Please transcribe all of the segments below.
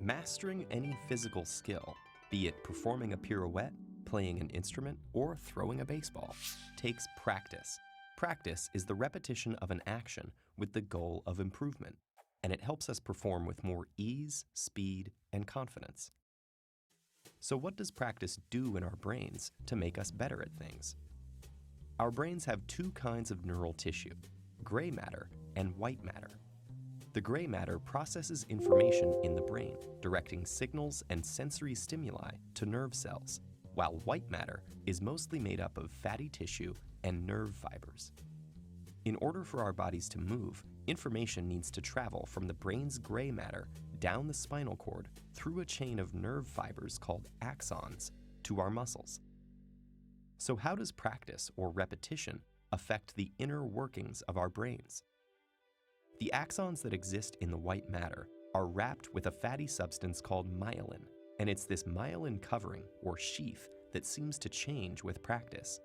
Mastering any physical skill, be it performing a pirouette, playing an instrument, or throwing a baseball, takes practice. Practice is the repetition of an action with the goal of improvement, and it helps us perform with more ease, speed, and confidence. So what does practice do in our brains to make us better at things? Our brains have two kinds of neural tissue, gray matter and white matter. The gray matter processes information in the brain, directing signals and sensory stimuli to nerve cells, while white matter is mostly made up of fatty tissue and nerve fibers. In order for our bodies to move, information needs to travel from the brain's gray matter down the spinal cord through a chain of nerve fibers called axons to our muscles. So how does practice or repetition affect the inner workings of our brains? The axons that exist in the white matter are wrapped with a fatty substance called myelin, and it's this myelin covering or sheath that seems to change with practice.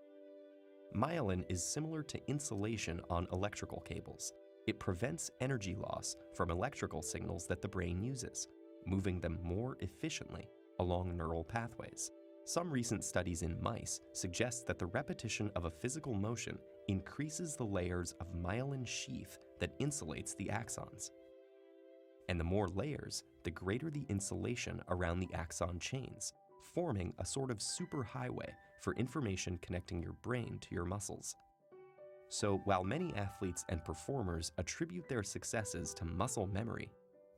Myelin is similar to insulation on electrical cables. It prevents energy loss from electrical signals that the brain uses, moving them more efficiently along neural pathways. Some recent studies in mice suggest that the repetition of a physical motion increases the layers of myelin sheath that insulates the axons. And the more layers, the greater the insulation around the axon chains, forming a sort of superhighway for information connecting your brain to your muscles. So while many athletes and performers attribute their successes to muscle memory,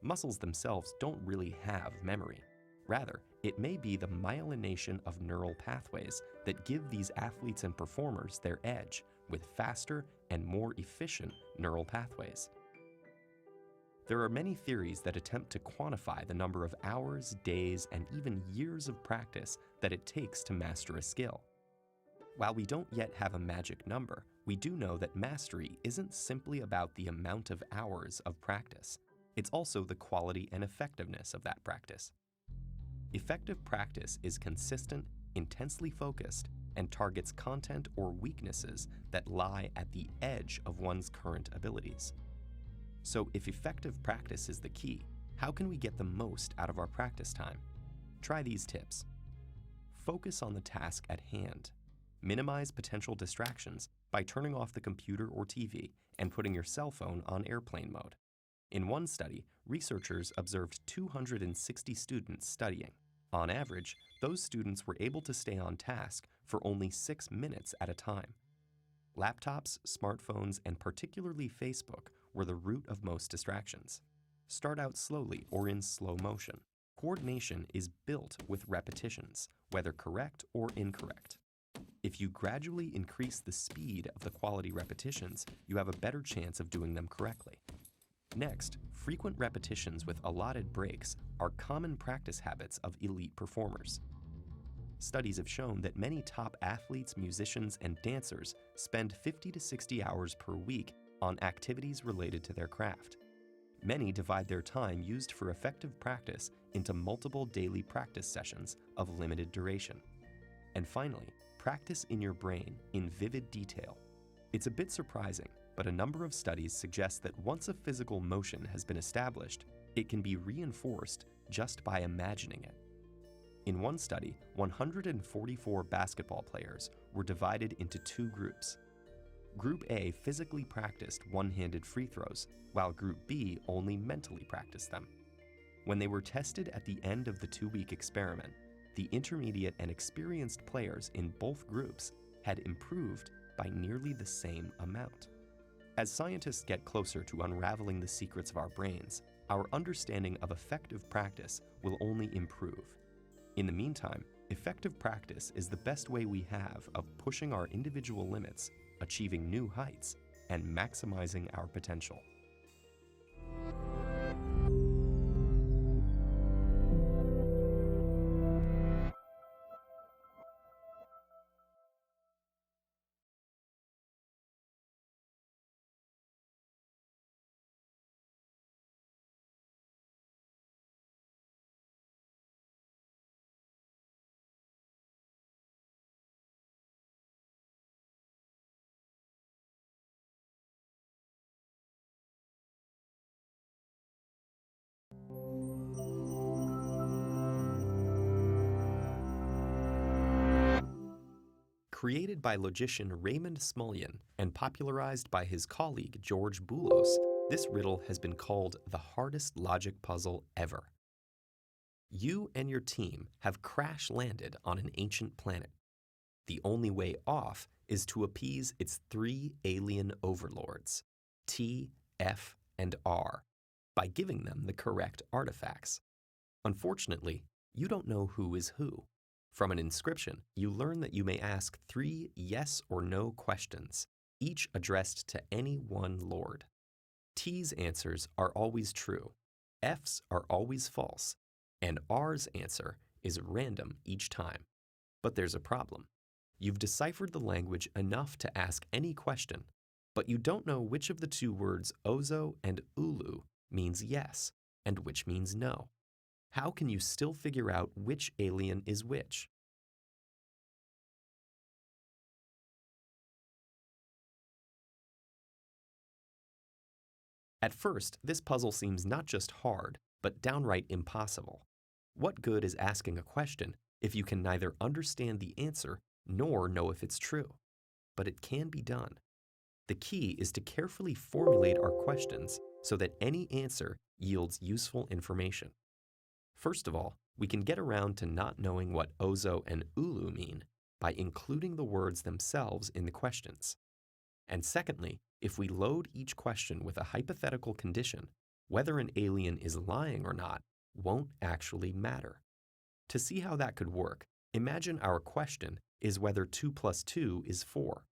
muscles themselves don't really have memory. Rather, it may be the myelination of neural pathways that give these athletes and performers their edge with faster and more efficient neural pathways. There are many theories that attempt to quantify the number of hours, days, and even years of practice that it takes to master a skill. While we don't yet have a magic number, we do know that mastery isn't simply about the amount of hours of practice. It's also the quality and effectiveness of that practice. Effective practice is consistent, intensely focused, and targets content or weaknesses that lie at the edge of one's current abilities. So if effective practice is the key, how can we get the most out of our practice time? Try these tips. Focus on the task at hand. Minimize potential distractions by turning off the computer or TV and putting your cell phone on airplane mode. In one study, researchers observed 260 students studying. On average, those students were able to stay on task for only 6 minutes at a time. Laptops, smartphones, and particularly Facebook were the root of most distractions. Start out slowly or in slow motion. Coordination is built with repetitions, whether correct or incorrect. If you gradually increase the speed of the quality repetitions, you have a better chance of doing them correctly. Next, frequent repetitions with allotted breaks are common practice habits of elite performers. Studies have shown that many top athletes, musicians, and dancers spend 50 to 60 hours per week on activities related to their craft. Many divide their time used for effective practice into multiple daily practice sessions of limited duration. And finally, practice in your brain in vivid detail. It's a bit surprising, but a number of studies suggest that once a physical motion has been established, it can be reinforced just by imagining it. In one study, 144 basketball players were divided into two groups. Group A physically practiced one-handed free throws, while Group B only mentally practiced them. When they were tested at the end of the 2-week experiment, the intermediate and experienced players in both groups had improved by nearly the same amount. As scientists get closer to unraveling the secrets of our brains, our understanding of effective practice will only improve. In the meantime, effective practice is the best way we have of pushing our individual limits, achieving new heights, and maximizing our potential. Created by logician Raymond Smullyan and popularized by his colleague George Boulos, this riddle has been called the hardest logic puzzle ever. You and your team have crash-landed on an ancient planet. The only way off is to appease its three alien overlords, T, F, and R, by giving them the correct artifacts. Unfortunately, you don't know who is who. From an inscription, you learn that you may ask 3 yes or no questions, each addressed to any one lord. T's answers are always true, F's are always false, and R's answer is random each time. But there's a problem. You've deciphered the language enough to ask any question, but you don't know which of the two words Ozo and Ulu means yes and which means no. How can you still figure out which alien is which? At first, this puzzle seems not just hard, but downright impossible. What good is asking a question if you can neither understand the answer nor know if it's true? But it can be done. The key is to carefully formulate our questions so that any answer yields useful information. First of all, we can get around to not knowing what Ozo and Ulu mean by including the words themselves in the questions. And secondly, if we load each question with a hypothetical condition, whether an alien is lying or not won't actually matter. To see how that could work, imagine our question is whether 2 plus 2 is 4.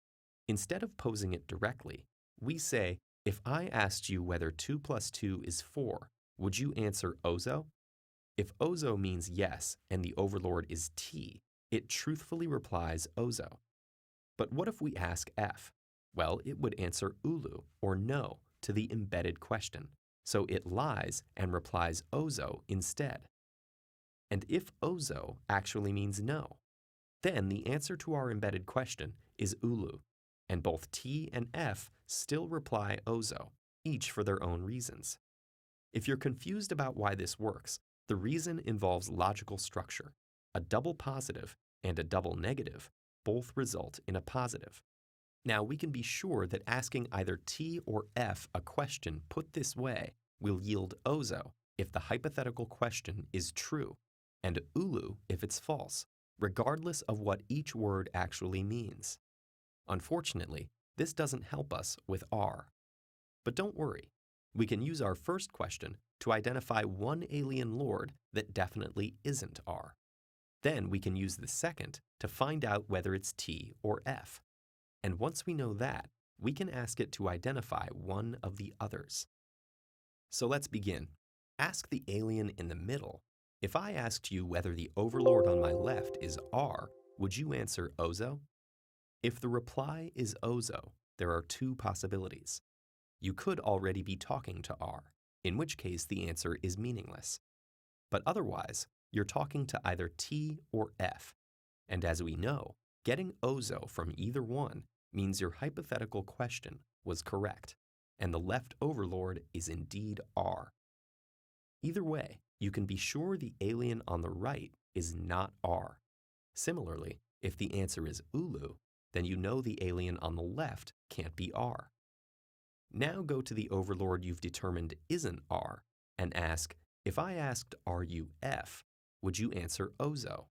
Instead of posing it directly, we say, if I asked you whether 2 plus 2 is 4, would you answer Ozo? If Ozo means yes and the overlord is T, it truthfully replies Ozo. But what if we ask F? Well, it would answer Ulu or no to the embedded question, so it lies and replies Ozo instead. And if Ozo actually means no, then the answer to our embedded question is Ulu, and both T and F still reply Ozo, each for their own reasons. If you're confused about why this works, the reason involves logical structure. A double positive and a double negative both result in a positive. Now, we can be sure that asking either T or F a question put this way will yield Ozo if the hypothetical question is true, and Ulu if it's false, regardless of what each word actually means. Unfortunately, this doesn't help us with R. But don't worry, we can use our first question to identify one alien lord that definitely isn't R. Then we can use the second to find out whether it's T or F. And once we know that, we can ask it to identify one of the others. So let's begin. Ask the alien in the middle. If I asked you whether the overlord on my left is R, would you answer Ozo? If the reply is Ozo, there are two possibilities. You could already be talking to R, in which case the answer is meaningless. But otherwise, you're talking to either T or F. And as we know, getting Ozo from either one means your hypothetical question was correct, and the left overlord is indeed R. Either way, you can be sure the alien on the right is not R. Similarly, if the answer is Ulu, then you know the alien on the left can't be R. Now go to the overlord you've determined isn't R and ask, if I asked are you F, would you answer Ozo?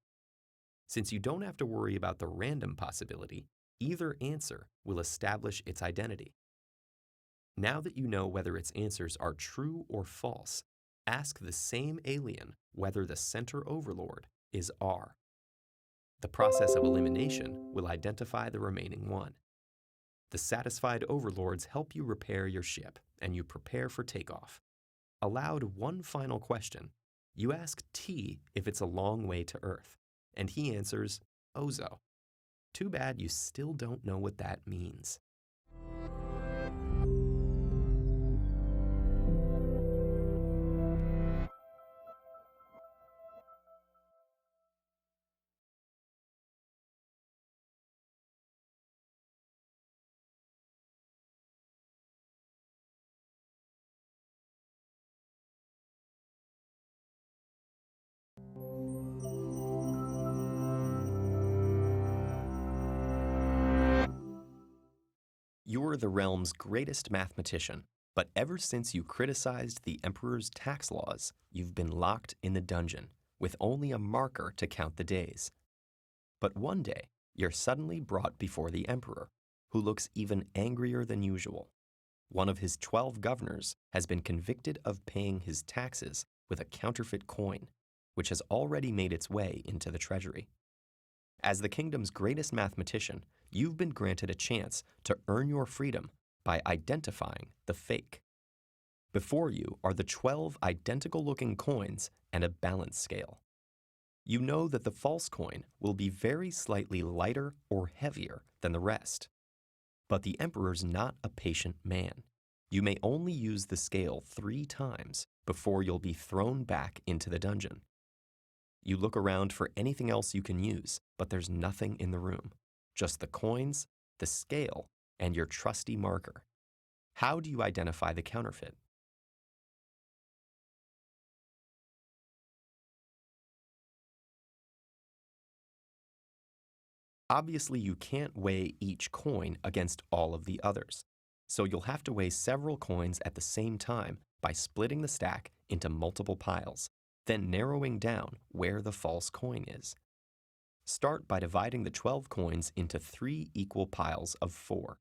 Since you don't have to worry about the random possibility, either answer will establish its identity. Now that you know whether its answers are true or false, ask the same alien whether the center overlord is R. The process of elimination will identify the remaining one. The satisfied overlords help you repair your ship, and you prepare for takeoff. Aloud, one final question. You ask T if it's a long way to Earth, and he answers Ozo. Too bad you still don't know what that means. You're the realm's greatest mathematician, but ever since you criticized the emperor's tax laws, you've been locked in the dungeon, with only a marker to count the days. But one day, you're suddenly brought before the emperor, who looks even angrier than usual. One of his 12 governors has been convicted of paying his taxes with a counterfeit coin, which has already made its way into the treasury. As the kingdom's greatest mathematician, you've been granted a chance to earn your freedom by identifying the fake. Before you are the 12 identical-looking coins and a balance scale. You know that the false coin will be very slightly lighter or heavier than the rest. But the emperor's not a patient man. You may only use the scale 3 times before you'll be thrown back into the dungeon. You look around for anything else you can use, but there's nothing in the room. Just the coins, the scale, and your trusty marker. How do you identify the counterfeit? Obviously, you can't weigh each coin against all of the others, so you'll have to weigh several coins at the same time by splitting the stack into multiple piles, then narrowing down where the false coin is. Start by dividing the 12 coins into 3 equal piles of 4.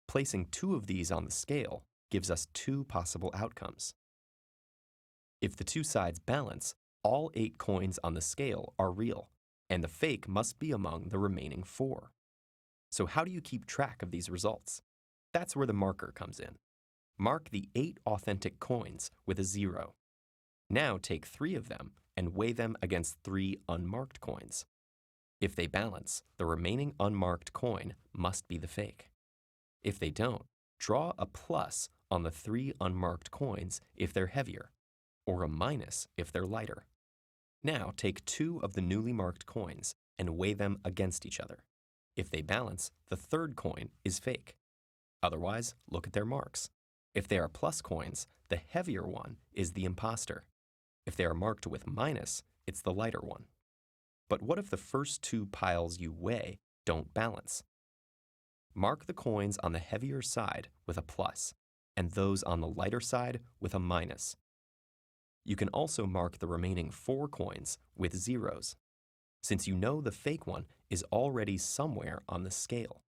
Placing 2 of these on the scale gives us 2 possible outcomes. If the 2 sides balance, all 8 coins on the scale are real, and the fake must be among the remaining 4. So how do you keep track of these results? That's where the marker comes in. Mark the 8 authentic coins with a 0. Now take 3 of them and weigh them against 3 unmarked coins. If they balance, the remaining unmarked coin must be the fake. If they don't, draw a plus on the 3 unmarked coins if they're heavier, or a minus if they're lighter. Now take 2 of the newly marked coins and weigh them against each other. If they balance, the third coin is fake. Otherwise, look at their marks. If they are plus coins, the heavier one is the imposter. If they are marked with minus, it's the lighter one. But what if the first 2 piles you weigh don't balance? Mark the coins on the heavier side with a plus, and those on the lighter side with a minus. You can also mark the remaining 4 coins with zeros, since you know the fake one is already somewhere on the scale.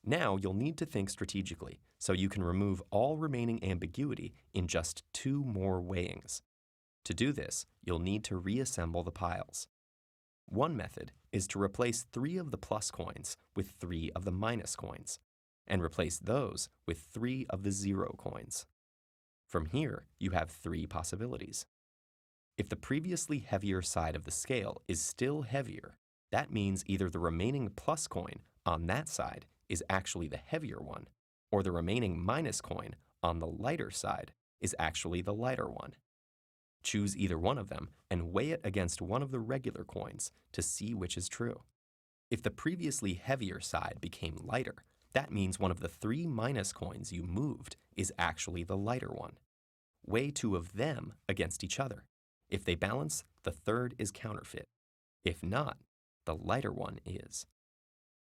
Now you'll need to think strategically, so you can remove all remaining ambiguity in just 2 more weighings. To do this, you'll need to reassemble the piles. One method is to replace 3 of the plus coins with 3 of the minus coins, and replace those with 3 of the 0 coins. From here, you have 3 possibilities. If the previously heavier side of the scale is still heavier, that means either the remaining plus coin on that side is actually the heavier one, or the remaining minus coin on the lighter side is actually the lighter one. Choose either one of them and weigh it against one of the regular coins to see which is true. If the previously heavier side became lighter, that means one of the 3 minus coins you moved is actually the lighter one. Weigh 2 of them against each other. If they balance, the third is counterfeit. If not, the lighter one is.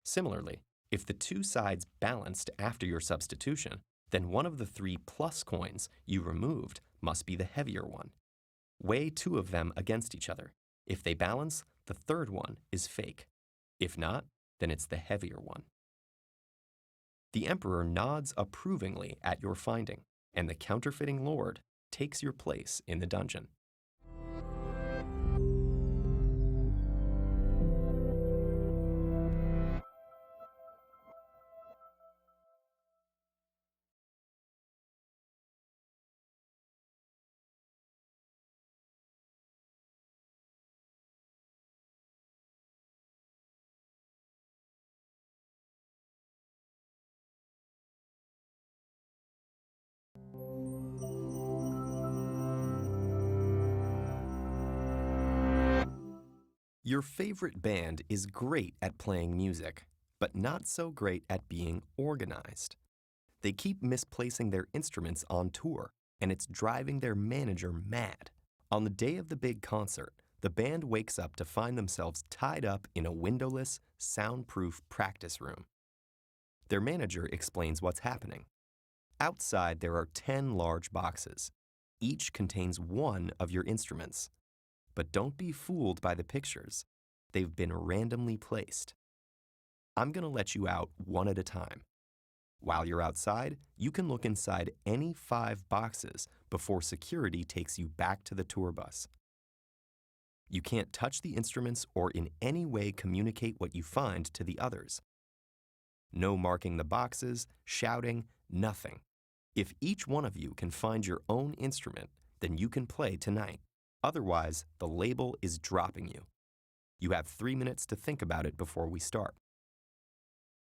Similarly, if the 2 sides balanced after your substitution, then one of the 3 plus coins you removed must be the heavier one. Weigh 2 of them against each other. If they balance, the third one is fake. If not, then it's the heavier one. The emperor nods approvingly at your finding, and the counterfeiting lord takes your place in the dungeon. Your favorite band is great at playing music, but not so great at being organized. They keep misplacing their instruments on tour, and it's driving their manager mad. On the day of the big concert, the band wakes up to find themselves tied up in a windowless, soundproof practice room. Their manager explains what's happening. Outside, there are 10 large boxes. Each contains one of your instruments. But don't be fooled by the pictures. They've been randomly placed. I'm going to let you out one at a time. While you're outside, you can look inside any 5 boxes before security takes you back to the tour bus. You can't touch the instruments or in any way communicate what you find to the others. No marking the boxes, shouting, nothing. If each one of you can find your own instrument, then you can play tonight. Otherwise, the label is dropping you. You have 3 minutes to think about it before we start.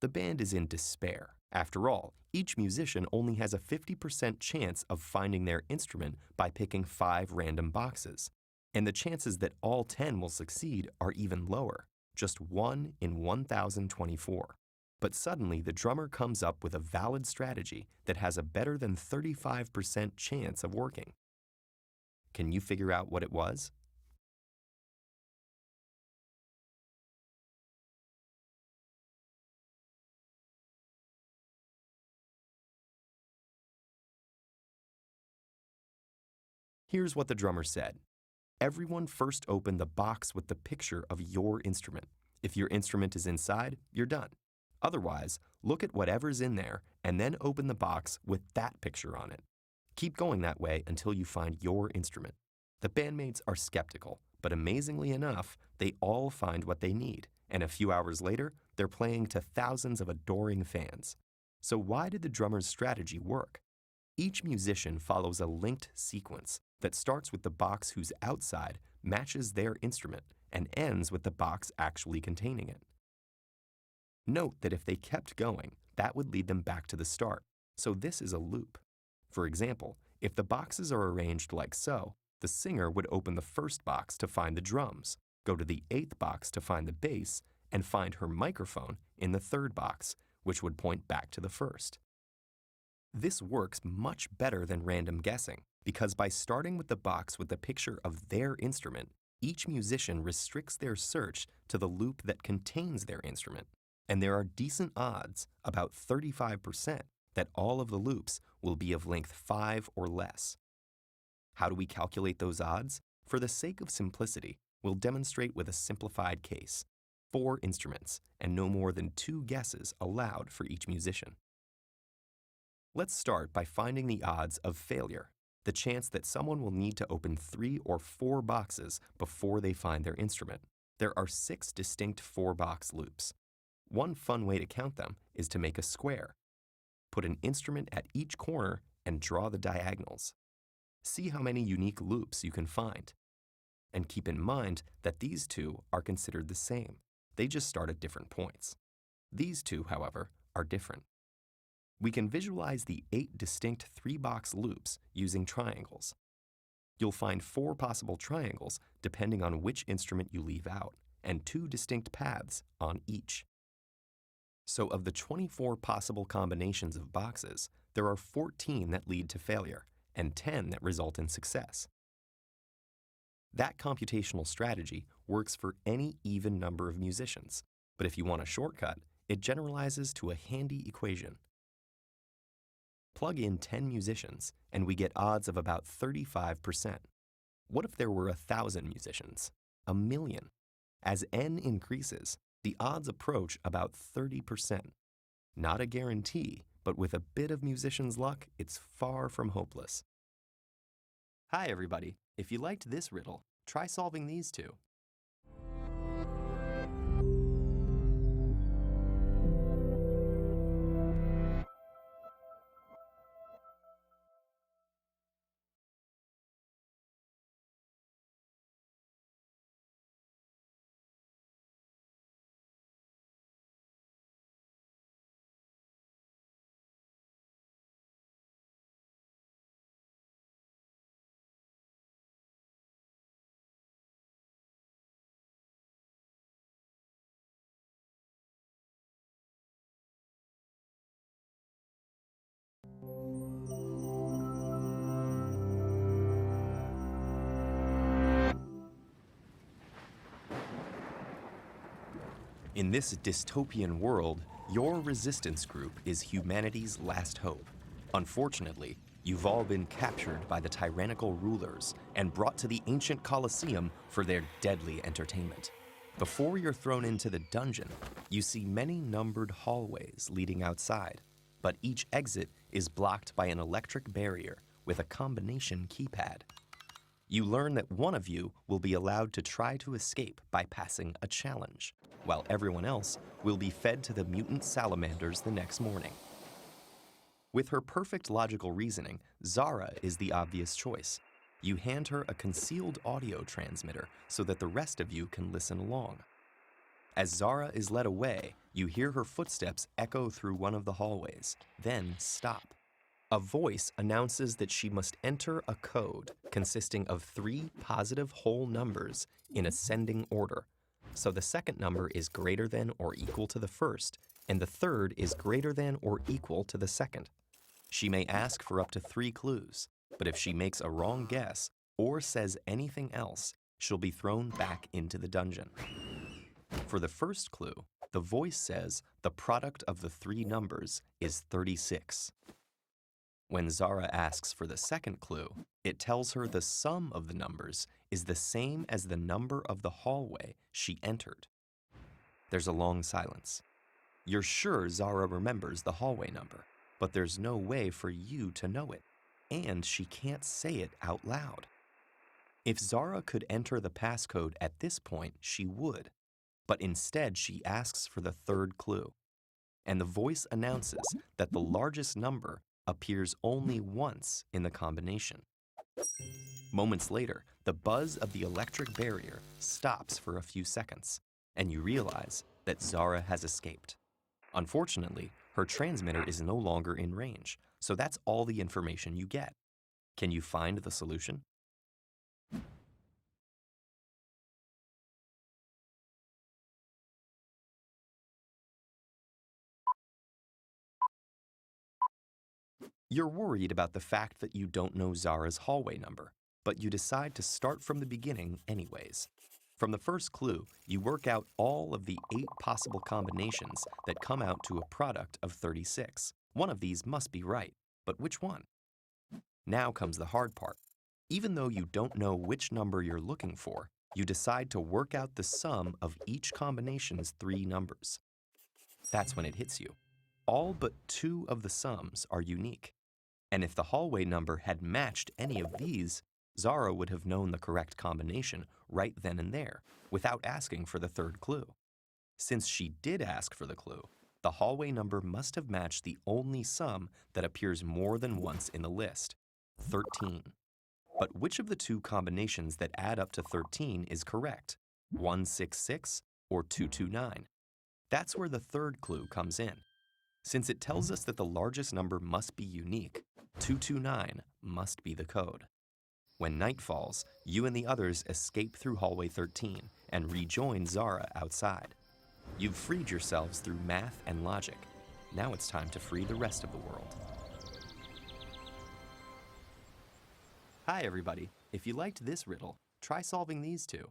The band is in despair. After all, each musician only has a 50% chance of finding their instrument by picking 5 random boxes. And the chances that all 10 will succeed are even lower, just 1 in 1,024. But suddenly, the drummer comes up with a valid strategy that has a better than 35% chance of working. Can you figure out what it was? Here's what the drummer said. Everyone first open the box with the picture of your instrument. If your instrument is inside, you're done. Otherwise, look at whatever's in there and then open the box with that picture on it. Keep going that way until you find your instrument. The bandmates are skeptical, but amazingly enough, they all find what they need, and a few hours later, they're playing to thousands of adoring fans. So why did the drummer's strategy work? Each musician follows a linked sequence that starts with the box whose outside matches their instrument and ends with the box actually containing it. Note that if they kept going, that would lead them back to the start, so this is a loop. For example, if the boxes are arranged like so, the singer would open the first box to find the drums, go to the 8th box to find the bass, and find her microphone in the 3rd box, which would point back to the first. This works much better than random guessing, because by starting with the box with the picture of their instrument, each musician restricts their search to the loop that contains their instrument. And there are decent odds, about 35%, that all of the loops will be of length 5 or less. How do we calculate those odds? For the sake of simplicity, we'll demonstrate with a simplified case. 4 instruments, and no more than 2 guesses allowed for each musician. Let's start by finding the odds of failure, the chance that someone will need to open 3 or 4 boxes before they find their instrument. There are 6 distinct 4-box loops. One fun way to count them is to make a square. Put an instrument at each corner and draw the diagonals. See how many unique loops you can find. And keep in mind that these 2 are considered the same. They just start at different points. These 2, however, are different. We can visualize the 8 distinct 3-box loops using triangles. You'll find 4 possible triangles depending on which instrument you leave out, and 2 distinct paths on each. So of the 24 possible combinations of boxes, there are 14 that lead to failure, and 10 that result in success. That computational strategy works for any even number of musicians, but if you want a shortcut, it generalizes to a handy equation. Plug in 10 musicians, and we get odds of about 35%. What if there were 1,000 musicians? 1,000,000. As n increases, the odds approach about 30%. Not a guarantee, but with a bit of musician's luck, it's far from hopeless. Hi, everybody. If you liked this riddle, try solving these 2. In this dystopian world, Your resistance group is humanity's last hope. Unfortunately, you've all been captured by the tyrannical rulers and brought to the ancient Colosseum for their deadly entertainment. Before you're thrown into the dungeon, you see many numbered hallways leading outside, but each exit is blocked by an electric barrier with a combination keypad. You learn that one of you will be allowed to try to escape by passing a challenge, while everyone else will be fed to the mutant salamanders the next morning. With her perfect logical reasoning, Zara is the obvious choice. You hand her a concealed audio transmitter so that the rest of you can listen along. As Zara is led away, you hear her footsteps echo through one of the hallways, then stop. A voice announces that she must enter a code consisting of 3 positive whole numbers in ascending order. So the second number is greater than or equal to the first, and the third is greater than or equal to the second. She may ask for up to 3 clues, but if she makes a wrong guess or says anything else, she'll be thrown back into the dungeon. For the first clue, the voice says the product of the 3 numbers is 36. When Zara asks for the second clue, it tells her the sum of the numbers is the same as the number of the hallway she entered. There's a long silence. You're sure Zara remembers the hallway number, but there's no way for you to know it, and she can't say it out loud. If Zara could enter the passcode at this point, she would, but instead she asks for the third clue, and the voice announces that the largest number appears only once in the combination. Moments later, the buzz of the electric barrier stops for a few seconds, and you realize that Zara has escaped. Unfortunately, her transmitter is no longer in range, so that's all the information you get. Can you find the solution? You're worried about the fact that you don't know Zara's hallway number, but you decide to start from the beginning anyways. From the first clue, you work out all of the 8 possible combinations that come out to a product of 36. One of these must be right, but which one? Now comes the hard part. Even though you don't know which number you're looking for, you decide to work out the sum of each combination's 3 numbers. That's when it hits you. All but 2 of the sums are unique. And if the hallway number had matched any of these, Zara would have known the correct combination right then and there, without asking for the third clue. Since she did ask for the clue, the hallway number must have matched the only sum that appears more than once in the list, 13. But which of the 2 combinations that add up to 13 is correct, 166 or 229? That's where the third clue comes in. Since it tells us that the largest number must be unique, 229 must be the code. When night falls, you and the others escape through hallway 13 and rejoin Zara outside. You've freed yourselves through math and logic. Now it's time to free the rest of the world. Hi everybody. If you liked this riddle, try solving these 2.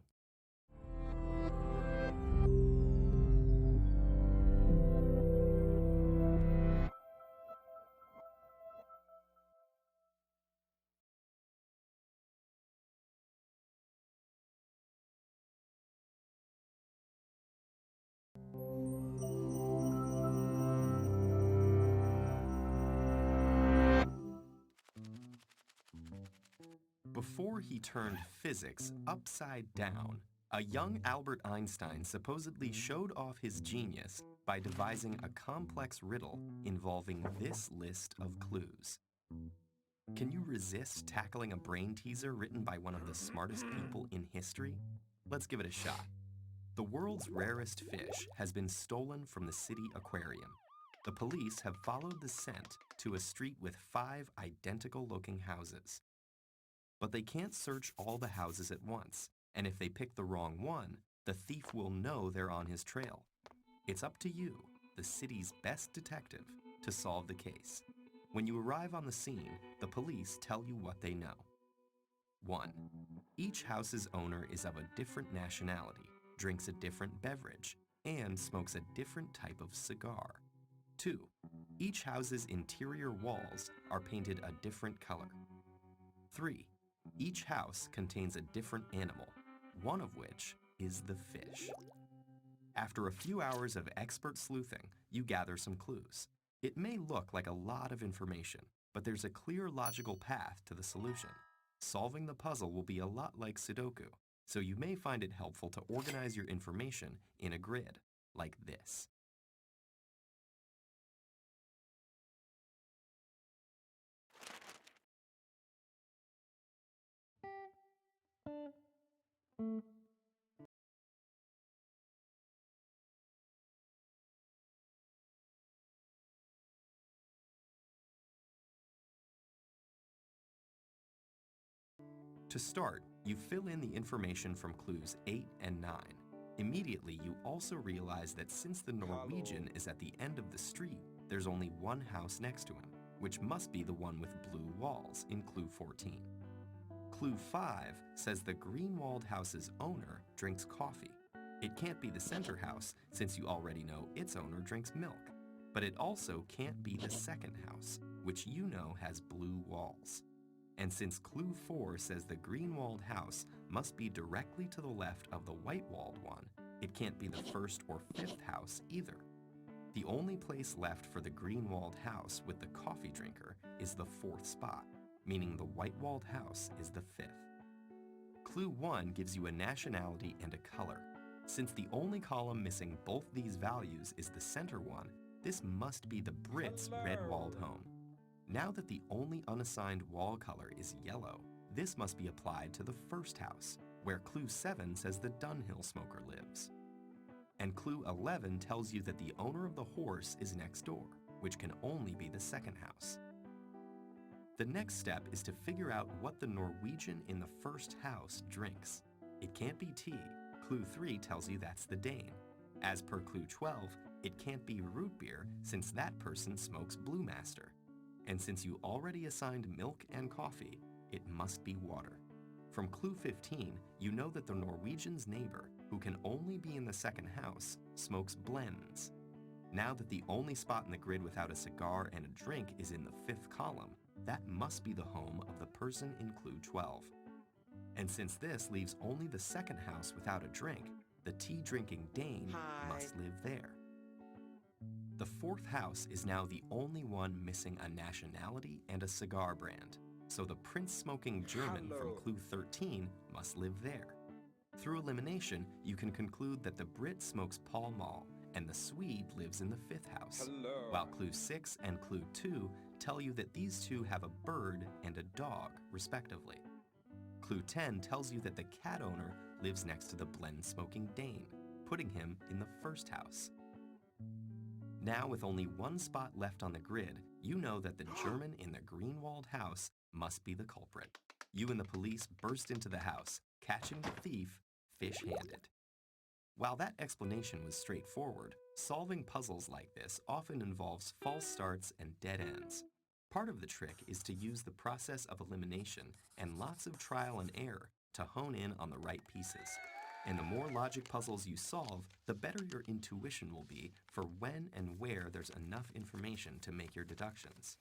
Before he turned physics upside down, a young Albert Einstein supposedly showed off his genius by devising a complex riddle involving this list of clues. Can you resist tackling a brain teaser written by one of the smartest people in history? Let's give it a shot. The world's rarest fish has been stolen from the city aquarium. The police have followed the scent to a street with 5 identical-looking houses. But they can't search all the houses at once, and if they pick the wrong one, the thief will know they're on his trail. It's up to you, the city's best detective, to solve the case. When you arrive on the scene, the police tell you what they know. 1. Each house's owner is of a different nationality, drinks a different beverage, and smokes a different type of cigar. 2. Each house's interior walls are painted a different color. 3. Each house contains a different animal, one of which is the fish. After a few hours of expert sleuthing, you gather some clues. It may look like a lot of information, but there's a clear logical path to the solution. Solving the puzzle will be a lot like Sudoku, so you may find it helpful to organize your information in a grid, like this. To start, you fill in the information from clues 8 and 9. Immediately, you also realize that since the Norwegian is at the end of the street, there's only one house next to him, which must be the one with blue walls in clue 14. Clue 5 says the green-walled house's owner drinks coffee. It can't be the center house, since you already know its owner drinks milk. But it also can't be the second house, which you know has blue walls. And since clue 4 says the green-walled house must be directly to the left of the white-walled one, it can't be the first or fifth house either. The only place left for the green-walled house with the coffee drinker is the fourth spot, meaning the white-walled house is the fifth. Clue 1 gives you a nationality and a color. Since the only column missing both these values is the center one, this must be the Brits' red-walled home. Now that the only unassigned wall color is yellow, this must be applied to the first house, where clue 7 says the Dunhill smoker lives. And clue 11 tells you that the owner of the horse is next door, which can only be the second house. The next step is to figure out what the Norwegian in the first house drinks. It can't be tea. Clue 3 tells you that's the Dane. As per clue 12, it can't be root beer since that person smokes Blue Master. And since you already assigned milk and coffee, it must be water. From clue 15, you know that the Norwegian's neighbor, who can only be in the second house, smokes blends. Now that the only spot in the grid without a cigar and a drink is in the fifth column, that must be the home of the person in clue 12. And since this leaves only the second house without a drink, the tea-drinking Dane must live there. The fourth house is now the only one missing a nationality and a cigar brand, so the Prince-smoking German from clue 13 must live there. Through elimination, you can conclude that the Brit smokes Pall Mall and the Swede lives in the fifth house, while clue 6 and clue 2 tell you that these two have a bird and a dog, respectively. Clue 10 tells you that the cat owner lives next to the blend-smoking Dane, putting him in the first house. Now, with only one spot left on the grid, you know that the German in the green-walled house must be the culprit. You and the police burst into the house, catching the thief fish-handed. While that explanation was straightforward, solving puzzles like this often involves false starts and dead ends. Part of the trick is to use the process of elimination and lots of trial and error to hone in on the right pieces. And the more logic puzzles you solve, the better your intuition will be for when and where there's enough information to make your deductions.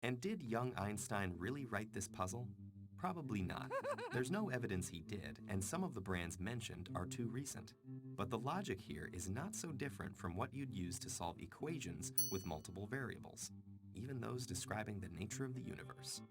And did young Einstein really write this puzzle? Probably not. There's no evidence he did, and some of the brands mentioned are too recent. But the logic here is not so different from what you'd use to solve equations with multiple variables, even those describing the nature of the universe.